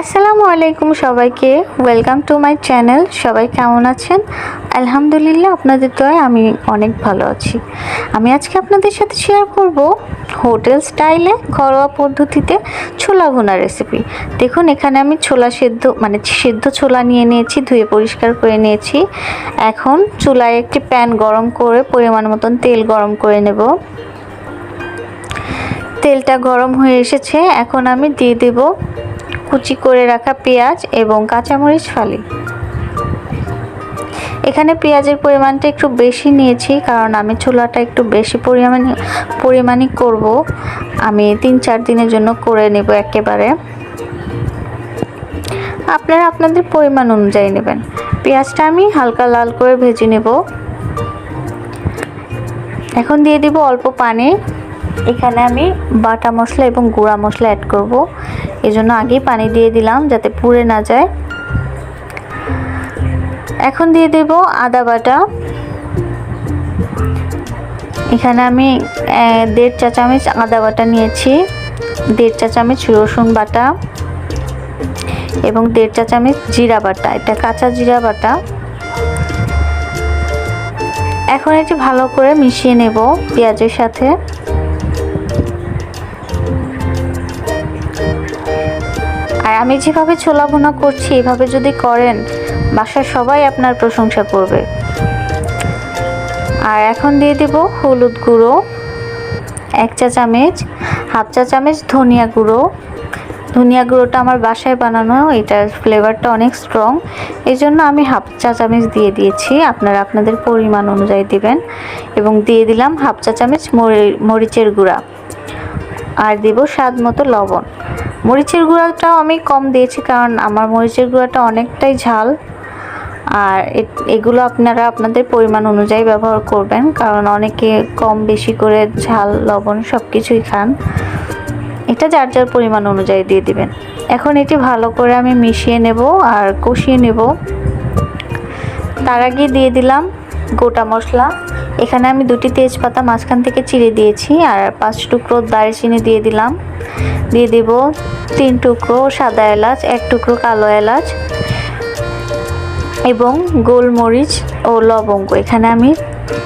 আসসালামু আলাইকুম সবাইকে, ওয়েলকাম টু মাই চ্যানেল। সবাই কেমন আছেন? আলহামদুলিল্লাহ, আপনাদের দয়ায় আমি অনেক ভালো আছি। আমি আজকে আপনাদের সাথে শেয়ার করব হোটেল স্টাইলে ঘরোয়া পদ্ধতিতে ছোলা ভুনা রেসিপি। দেখুন, এখানে আমি ছোলা সেদ্ধ ছোলা নিয়ে নিয়েছি, ধুয়ে পরিষ্কার করে নিয়েছি। এখন চুলায় একটি প্যান গরম করে পরিমাণ মতন তেল গরম করে নেব। তেলটা গরম হয়ে এসেছে, এখন আমি দিয়ে দেব কুচি করে রাখা পেঁয়াজ এবং কাঁচামরিচ ফালি। এখানে পেঁয়াজের পরিমাণটা একটু বেশি নিয়েছি, কারণ আমি ছোলাটা একটু বেশি পরিমাণই করব। আমি 3-4 দিনের জন্য করে নেব একেবারে। আপনারা আপনাদের পরিমাণ অনুযায়ী নেবেন। পেঁয়াজটা আমি হালকা লাল করে ভেজে নেব। এখন দিয়ে দিব অল্প পানি। এখানে আমি বাটা মশলা এবং গুঁড়া মশলা অ্যাড করব, এজন্য আগেই পানি দিয়ে দিলাম যাতে পুড়ে না যায়। এখন দিয়ে দেব আদা বাটা। এখানে আমি 1.5 চা চামচ আদা বাটা নিয়েছি, 1.5 চা চামচ রসুন বাটা এবং 1.5 চা চামচ জিরা বাটা, এটা কাঁচা জিরা বাটা। এখন এটি ভালো করে মিশিয়ে নেব পেঁয়াজের সাথে। আর আমি যেভাবে ছোলা ভুনা করছি, এভাবে যদি করেন বাসার সবাই আপনার প্রশংসা করবে। আর এখন দিয়ে দেব হলুদ গুঁড়ো 1 চা চামচ, 1/2 চা চামচ ধনিয়া গুঁড়ো। ধনিয়া গুঁড়োটা আমার বাসায় বানানো, এটার ফ্লেভারটা অনেক স্ট্রং, এই জন্য আমি 1/2 চা চামচ দিয়ে দিয়েছি। আপনারা আপনাদের পরিমাণ অনুযায়ী দিবেন। এবং দিয়ে দিলাম 1/2 চা চামচ মরিচের গুঁড়া, আর দেব স্বাদ মতো লবণ। মরিচের গুঁড়াটাও আমি কম দিয়েছি, কারণ আমার মরিচের গুঁড়াটা অনেকটাই ঝাল। আর এগুলো আপনারা আপনাদের পরিমাণ অনুযায়ী ব্যবহার করবেন, কারণ অনেকে কম বেশি করে ঝাল লবণ সব কিছুই খান। এটা যার যার পরিমাণ অনুযায়ী দিয়ে দিবেন। এখন এটি ভালো করে আমি মিশিয়ে নেব আর কষিয়ে নেব। তার আগে দিয়ে দিলাম গোটা মশলা। এখানে আমি 2টি তেজপাতা মাঝখান থেকে চিড়ে দিয়েছি, আর 5 টুকরো দারচিনি দিয়ে দিলাম। দিয়ে দেব 3 টুকরো সাদা এলাচ, 1 টুকরো কালো এলাচ এবং গোলমরিচ ও লবঙ্গ। এখানে আমি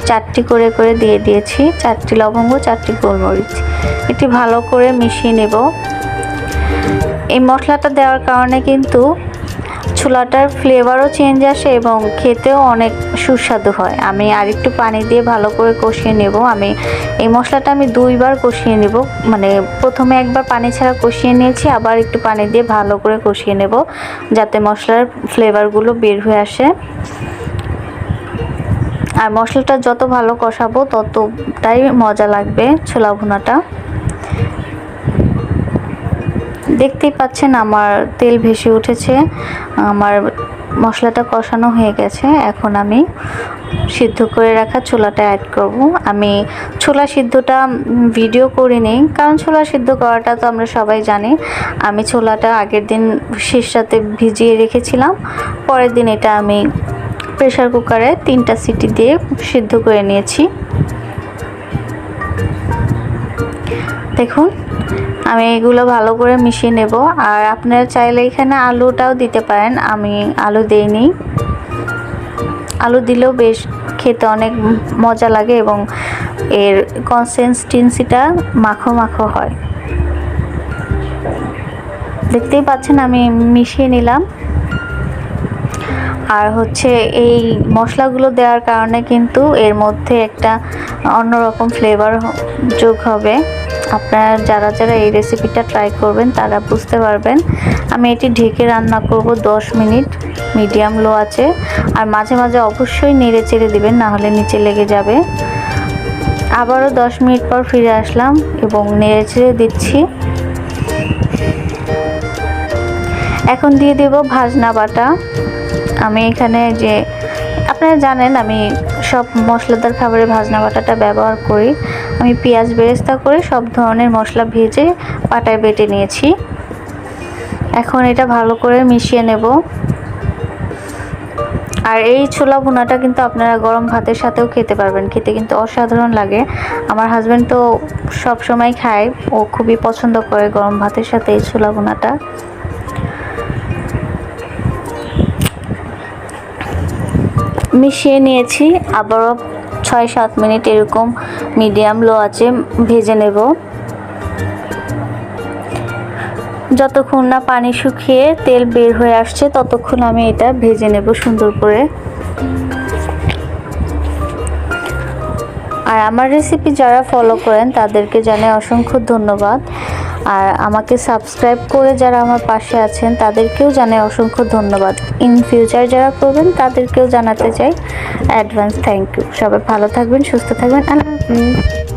4টি করে দিয়ে দিয়েছি, 4টি লবঙ্গ, 4টি গোলমরিচ। এটি ভালো করে মিশিয়ে নেব। এই মশলাটা দেওয়ার কারণে কিন্তু ছোলাটার ফ্লেভারও চেঞ্জ আসে এবং খেতেও অনেক সুস্বাদু হয়। আমি আরেকটু পানি দিয়ে ভালো করে কষিয়ে নেব। এই মশলাটা আমি 2বার কষিয়ে নেব, মানে প্রথমে একবার পানি ছাড়া কষিয়ে নিয়েছি, আবার একটু পানি দিয়ে ভালো করে কষিয়ে নেব, যাতে মশলার ফ্লেভারগুলো বের হয়ে আসে। আর মশলাটা যত ভালো কষাবো ততটাই মজা লাগবে ছোলা ভুনাটা। দেখতেই পাচ্ছেন আমার তেল ভেসে উঠেছে, আমার মশলাটা কষানো হয়ে গেছে। এখন আমি সিদ্ধ করে রাখা ছোলাটা অ্যাড করব। আমি ছোলা সিদ্ধটা ভিডিও করিনি, কারণ ছোলা সিদ্ধ করাটা তো আমরা সবাই জানি। আমি ছোলাটা আগের দিন শেষ রাতে ভিজিয়ে রেখেছিলাম, পরের দিন এটা আমি প্রেসার কুকারে 3টা সিটি দিয়ে সিদ্ধ করে নিয়েছি। দেখুন, আমি এগুলো ভালো করে মিশিয়ে নেব। আর আপনারা চাইলে এখানে আলুটাও দিতে পারেন, আমি আলু দেইনি। আলু দিলেও বেশ খেতে অনেক মজা লাগে এবং এর কনসিস্টেন্সিটা মাখো মাখো হয়। দেখতেই পাচ্ছেন আমি মিশিয়ে নিলাম। আর এই মশলাগুলো দেওয়ার কারণে কিন্তু এর মধ্যে একটা অন্যরকম ফ্লেভার যোগ হবে। আপনারা যারা এই রেসিপিটা ট্রাই করবেন তারা বুঝতে পারবেন। আমি এটি ঢেকে রান্না করব 10 মিনিট মিডিয়াম লো আছে। আর মাঝে মাঝে অবশ্যই নেড়ে চেড়ে দিবেন, না হলে নিচে লেগে যাবে। আবারও 10 মিনিট পর ফিরে আসলাম এবং নেড়ে চেড়ে দিচ্ছি। এখন দিয়ে দেব ভাজনা বাটা। আমি এখানে আপনারা জানেন আমি সব মশলাদার খাবারে ভাজনা বাটাটা ব্যবহার করি। আমি পেঁয়াজ বেরেস্তা করে সব ধরনের মশলা ভেজে পাটায় বেটে নিয়েছি। এখন এটা ভালো করে মিশিয়ে নেব। আর এই ছোলা ভুনাটা কিন্তু আপনারা গরম ভাতের সাথেও খেতে পারবেন, খেতে কিন্তু অসাধারণ লাগে। আমার হাজব্যান্ড তো সব সময় খায়, ও খুবই পছন্দ করে গরম ভাতের সাথে এই ছোলা ভুনাটা। মিশিয়ে নিয়েছি, আবারও 6-7 মিনিট এরকম মিডিয়াম লো আঁচে ভেজে নেব। যতক্ষণ না পানি শুকিয়ে তেল বের হয়ে আসছে ততক্ষণ আমি এটা ভেজে নেব সুন্দর করে। আর আমার রেসিপি যারা ফলো করেন তাদেরকে জানাই অসংখ্য ধন্যবাদ। আর আমাকে সাবস্ক্রাইব করে যারা আমার পাশে আছেন তাদেরকেও জানাই অসংখ্য ধন্যবাদ। ইন ফিউচার যারা করবেন তাদেরকেও জানাতে চাই অ্যাডভান্স থ্যাংক ইউ। সবাই ভালো থাকবেন, সুস্থ থাকবেন। আল্লাহ হাফেজ।